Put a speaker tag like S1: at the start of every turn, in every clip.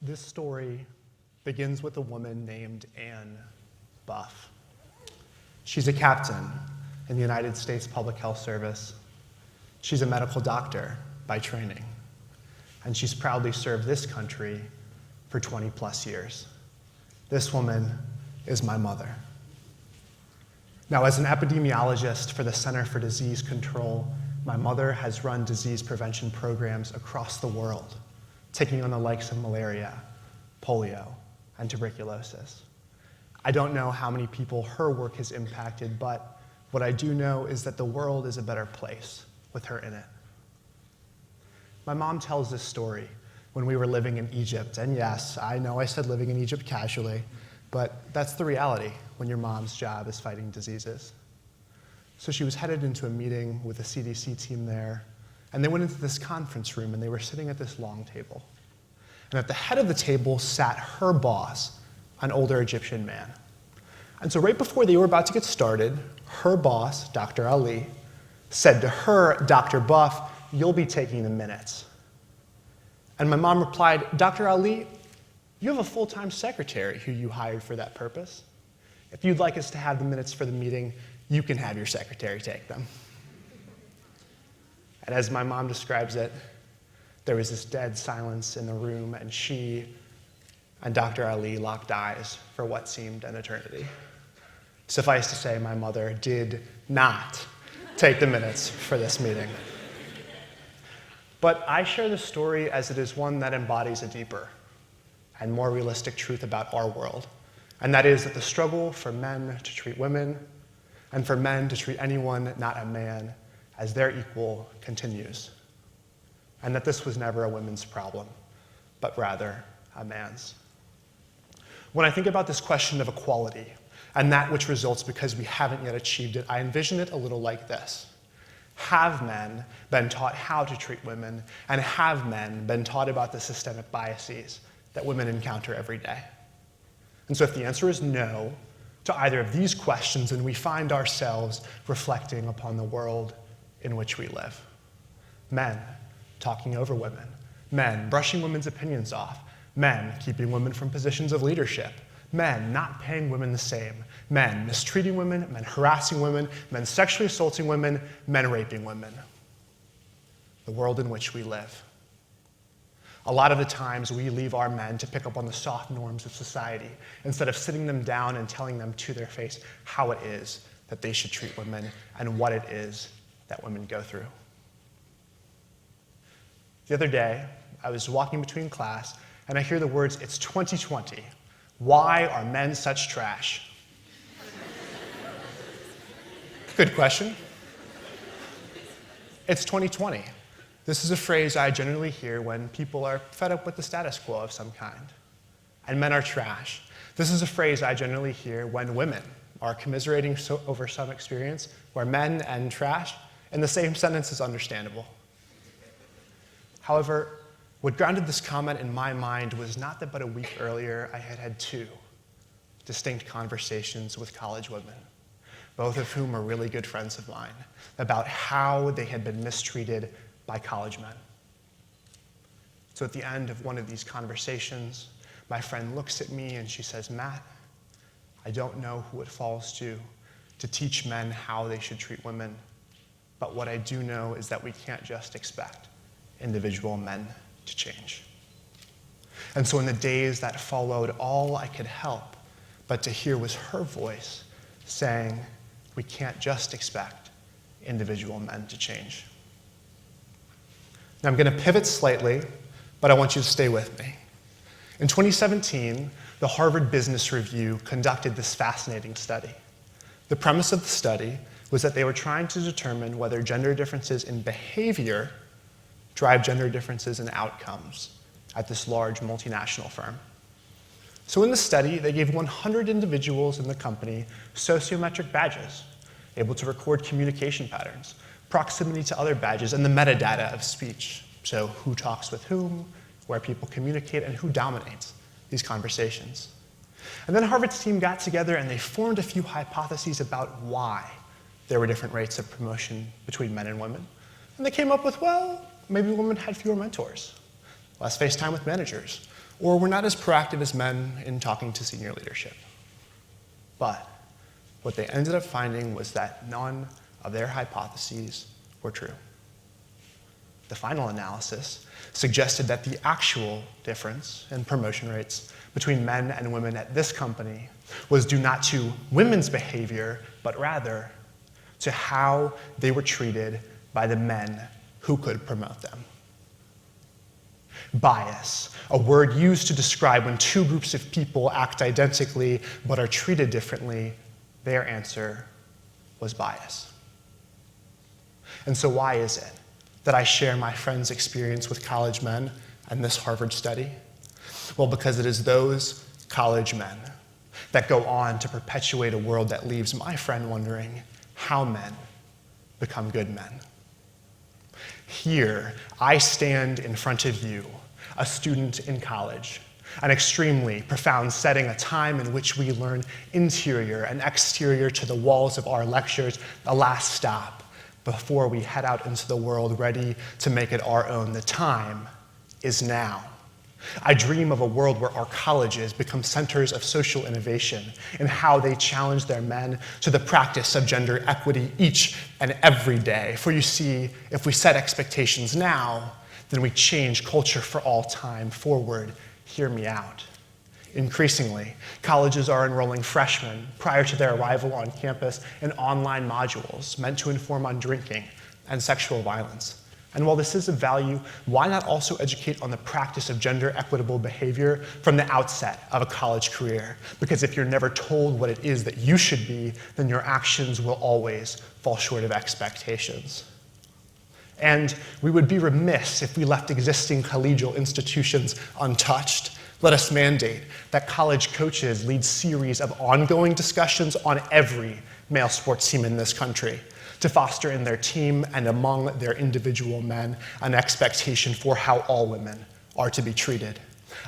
S1: This story begins with a woman named Anne Buff. She's a captain in the United States Public Health Service. She's a medical doctor by training, and she's proudly served this country for 20 plus years. This woman is my mother. Now, as an epidemiologist for the Center for Disease Control, my mother has run disease prevention programs across the world, taking on the likes of malaria, polio, and tuberculosis. I don't know how many people her work has impacted, but what I do know is that the world is a better place with her in it. My mom tells this story when we were living in Egypt, and yes, I know I said living in Egypt casually, but that's the reality when your mom's job is fighting diseases. So she was headed into a meeting with the CDC team there, and they went into this conference room, and they were sitting at this long table. And at the head of the table sat her boss, an older Egyptian man. And so right before they were about to get started, her boss, Dr. Ali, said to her, Dr. Buff, "You'll be taking the minutes." And my mom replied, "Dr. Ali, you have a full-time secretary who you hired for that purpose. If you'd like us to have the minutes for the meeting, you can have your secretary take them." And as my mom describes it, there was this dead silence in the room, and she and Dr. Ali locked eyes for what seemed an eternity. Suffice to say, my mother did not take the minutes for this meeting. But I share this story as it is one that embodies a deeper and more realistic truth about our world, and that is that the struggle for men to treat women and for men to treat anyone not a man as their equal continues, and that this was never a women's problem, but rather a man's. When I think about this question of equality and that which results because we haven't yet achieved it, I envision it a little like this. Have men been taught how to treat women, and have men been taught about the systemic biases that women encounter every day? And so if the answer is no to either of these questions, then we find ourselves reflecting upon the world in which we live. Men talking over women, men brushing women's opinions off, men keeping women from positions of leadership, men not paying women the same, men mistreating women, men harassing women, men sexually assaulting women, men raping women. The world in which we live. A lot of the times we leave our men to pick up on the soft norms of society instead of sitting them down and telling them to their face how it is that they should treat women and what it is that women go through. The other day, I was walking between class and I hear the words, "It's 2020. Why are men such trash?" Good question. It's 2020. This is a phrase I generally hear when people are fed up with the status quo of some kind. And men are trash. This is a phrase I generally hear when women are commiserating over some experience where men and trash in the same sentence is understandable. However, what grounded this comment in my mind was not that but a week earlier I had had two distinct conversations with college women, both of whom are really good friends of mine, about how they had been mistreated by college men. So at the end of one of these conversations, my friend looks at me and she says, "Matt, I don't know who it falls to teach men how they should treat women, but what I do know is that we can't just expect individual men to change." And so in the days that followed, all I could help but to hear was her voice saying, we can't just expect individual men to change. Now I'm going to pivot slightly, but I want you to stay with me. In 2017, the Harvard Business Review conducted this fascinating study. The premise of the study was that they were trying to determine whether gender differences in behavior drive gender differences in outcomes at this large multinational firm. So in the study, they gave 100 individuals in the company sociometric badges, able to record communication patterns, proximity to other badges, and the metadata of speech. So who talks with whom, where people communicate, and who dominates these conversations. And then Harvard's team got together and they formed a few hypotheses about why there were different rates of promotion between men and women. And they came up with, well, maybe women had fewer mentors, less face time with managers, or were not as proactive as men in talking to senior leadership. But what they ended up finding was that none of their hypotheses were true. The final analysis suggested that the actual difference in promotion rates between men and women at this company was due not to women's behavior, but rather to how they were treated by the men who could promote them. Bias, a word used to describe when two groups of people act identically but are treated differently, their answer was bias. And so why is it that I share my friend's experience with college men and this Harvard study? Well, because it is those college men that go on to perpetuate a world that leaves my friend wondering how men become good men. Here, I stand in front of you, a student in college, an extremely profound setting, a time in which we learn interior and exterior to the walls of our lectures, the last stop before we head out into the world ready to make it our own. The time is now. I dream of a world where our colleges become centers of social innovation in how they challenge their men to the practice of gender equity each and every day. For you see, if we set expectations now, then we change culture for all time forward. Hear me out. Increasingly, colleges are enrolling freshmen prior to their arrival on campus in online modules meant to inform on drinking and sexual violence. And while this is of value, why not also educate on the practice of gender equitable behavior from the outset of a college career? Because if you're never told what it is that you should be, then your actions will always fall short of expectations. And we would be remiss if we left existing collegial institutions untouched. Let us mandate that college coaches lead series of ongoing discussions on every male sports team in this country to foster in their team and among their individual men an expectation for how all women are to be treated.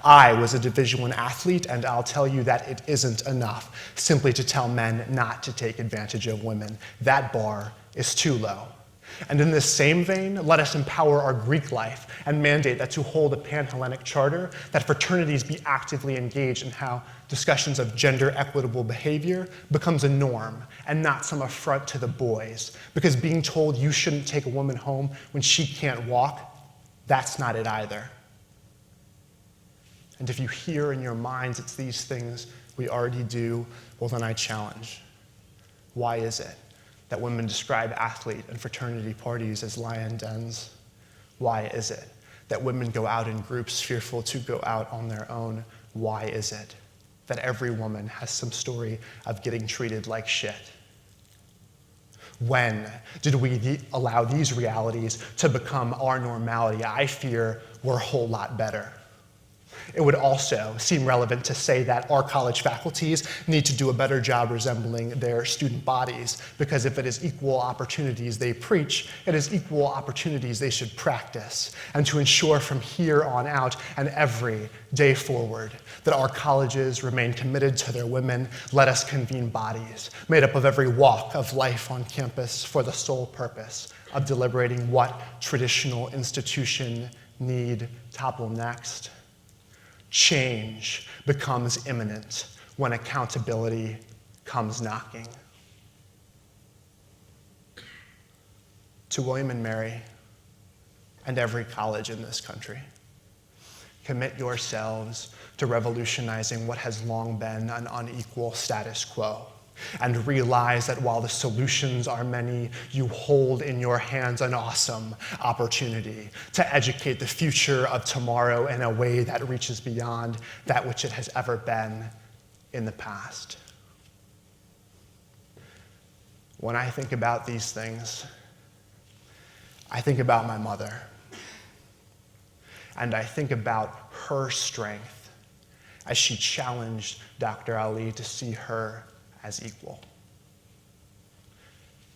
S1: I was a Division I athlete, and I'll tell you that it isn't enough simply to tell men not to take advantage of women. That bar is too low. And in this same vein, let us empower our Greek life and mandate that to hold a Pan-Hellenic charter, that fraternities be actively engaged in how discussions of gender equitable behavior becomes a norm and not some affront to the boys. Because being told you shouldn't take a woman home when she can't walk, that's not it either. And if you hear in your minds it's these things we already do, well then I challenge. Why is it that women describe athlete and fraternity parties as lion dens? Why is it that women go out in groups fearful to go out on their own? Why is it that every woman has some story of getting treated like shit? When did we allow these realities to become our normality? I fear we're a whole lot better. It would also seem relevant to say that our college faculties need to do a better job resembling their student bodies, because if it is equal opportunities they preach, it is equal opportunities they should practice, and to ensure from here on out and every day forward that our colleges remain committed to their women, let us convene bodies made up of every walk of life on campus for the sole purpose of deliberating what traditional institution need topple next. Change becomes imminent when accountability comes knocking. To William and Mary and every college in this country, commit yourselves to revolutionizing what has long been an unequal status quo, and realize that while the solutions are many, you hold in your hands an awesome opportunity to educate the future of tomorrow in a way that reaches beyond that which it has ever been in the past. When I think about these things, I think about my mother, and I think about her strength as she challenged Dr. Ali to see her as equal.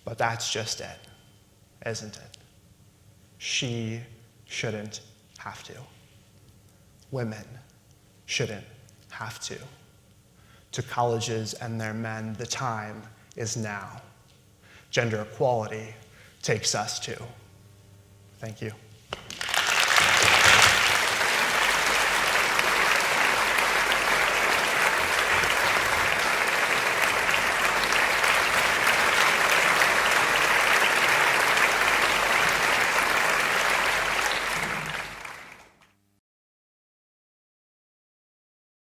S1: But that's just it, isn't it? She shouldn't have to. Women shouldn't have to. To colleges and their men, the time is now. Gender equality takes us to. Thank you.